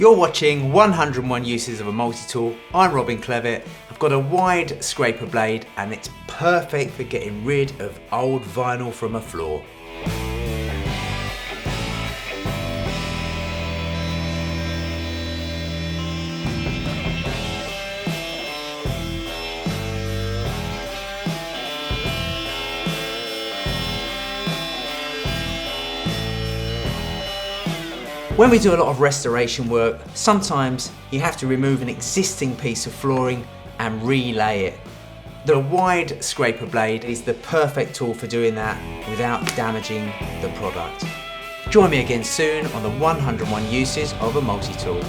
You're watching 101 Uses of a Multi-Tool. I'm Robin Clevitt. I've got a wide scraper blade and it's perfect for getting rid of old vinyl from a floor. When we do a lot of restoration work, sometimes you have to remove an existing piece of flooring and relay it. The wide scraper blade is the perfect tool for doing that without damaging the product. Join me again soon on the 101 Uses of a Multi-Tool.